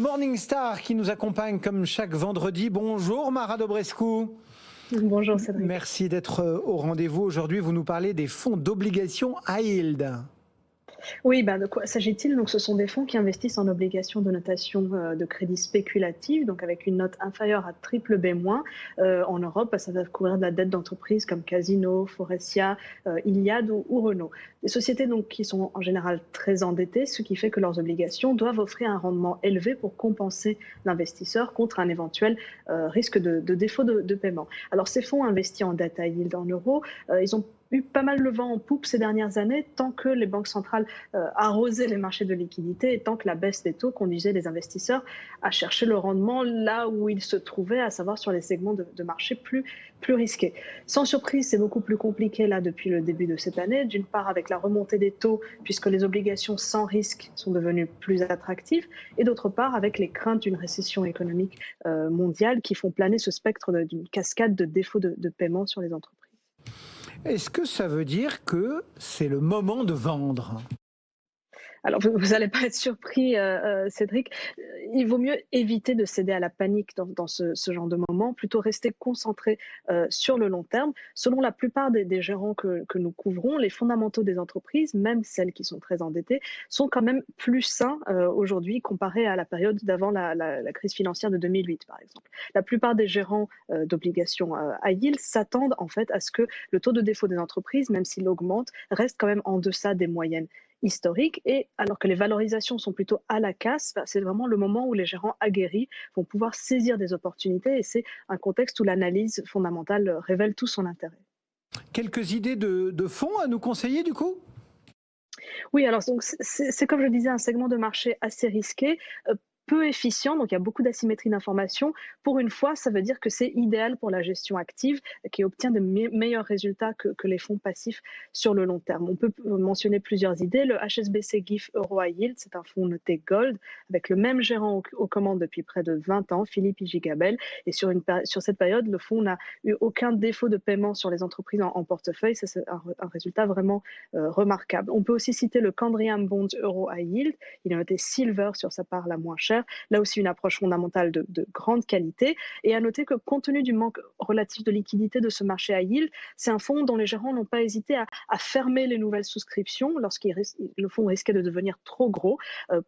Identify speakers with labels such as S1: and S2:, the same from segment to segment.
S1: Morningstar qui nous accompagne comme chaque vendredi. Bonjour Mara Dobrescu.
S2: Bonjour Cédric.
S1: Merci d'être au rendez-vous. Aujourd'hui, vous nous parlez des fonds d'obligation high yield.
S2: Oui, de quoi s'agit-il? Donc, ce sont des fonds qui investissent en obligations de notation de crédit spéculative, donc avec une note inférieure à triple B-. En Europe, ça va couvrir de la dette d'entreprise comme Casino, Forestia, Iliad ou Renault. Des sociétés donc, qui sont en général très endettées, ce qui fait que leurs obligations doivent offrir un rendement élevé pour compenser l'investisseur contre un éventuel risque de défaut de paiement. Alors, ces fonds investis en data yield en euros, ils ont eu pas mal le vent en poupe ces dernières années, tant que les banques centrales arrosaient les marchés de liquidités et tant que la baisse des taux conduisait les investisseurs à chercher le rendement là où ils se trouvaient, à savoir sur les segments de marché plus risqués. Sans surprise, c'est beaucoup plus compliqué là depuis le début de cette année, d'une part avec la remontée des taux, puisque les obligations sans risque sont devenues plus attractives, et d'autre part avec les craintes d'une récession économique mondiale qui font planer ce spectre d'une cascade de défauts de paiement sur les entreprises.
S1: Est-ce que ça veut dire que c'est le moment de vendre ?
S2: Alors, vous n'allez pas être surpris, Cédric. Il vaut mieux éviter de céder à la panique dans ce genre de moment, plutôt rester concentré sur le long terme. Selon la plupart des gérants que nous couvrons, les fondamentaux des entreprises, même celles qui sont très endettées, sont quand même plus sains aujourd'hui comparé à la période d'avant la crise financière de 2008, par exemple. La plupart des gérants d'obligations high yield s'attendent en fait à ce que le taux de défaut des entreprises, même s'il augmente, reste quand même en deçà des moyennes historique, et alors que les valorisations sont plutôt à la casse, c'est vraiment le moment où les gérants aguerris vont pouvoir saisir des opportunités, et c'est un contexte où l'analyse fondamentale révèle tout son intérêt.
S1: Quelques idées de fonds à nous conseiller du coup ?
S2: Oui, alors donc c'est comme je disais, un segment de marché assez risqué, peu efficient, donc il y a beaucoup d'asymétrie d'information. Pour une fois, ça veut dire que c'est idéal pour la gestion active qui obtient de meilleurs résultats que les fonds passifs sur le long terme. On peut mentionner plusieurs idées. Le HSBC GIF Euro High Yield, c'est un fonds noté Gold avec le même gérant aux commandes depuis près de 20 ans, Philippe Igigabel. Et sur cette période, le fonds n'a eu aucun défaut de paiement sur les entreprises en portefeuille. Ça, c'est un résultat vraiment remarquable. On peut aussi citer le Candriam Bonds Euro High Yield. Il est noté Silver sur sa part la moins chère. Là aussi, une approche fondamentale de grande qualité. Et à noter que compte tenu du manque relatif de liquidité de ce marché high yield, c'est un fonds dont les gérants n'ont pas hésité à fermer les nouvelles souscriptions lorsque le fonds risquait de devenir trop gros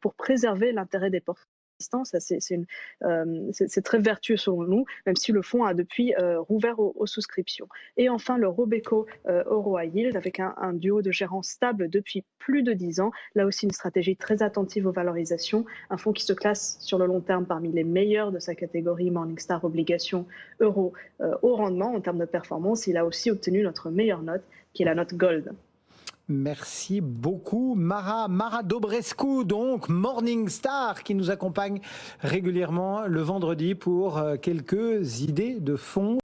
S2: pour préserver l'intérêt des portefeuilles. Ça, c'est très vertueux selon nous, même si le fonds a depuis rouvert aux souscriptions. Et enfin, le Robeco Euro High Yield, avec un duo de gérants stable depuis plus de 10 ans. Là aussi, une stratégie très attentive aux valorisations. Un fonds qui se classe sur le long terme parmi les meilleurs de sa catégorie Morningstar Obligations Euro haut rendement en termes de performance. Il a aussi obtenu notre meilleure note, qui est la note Gold.
S1: Merci beaucoup Mara Dobrescu, donc Morningstar qui nous accompagne régulièrement le vendredi pour quelques idées de fonds.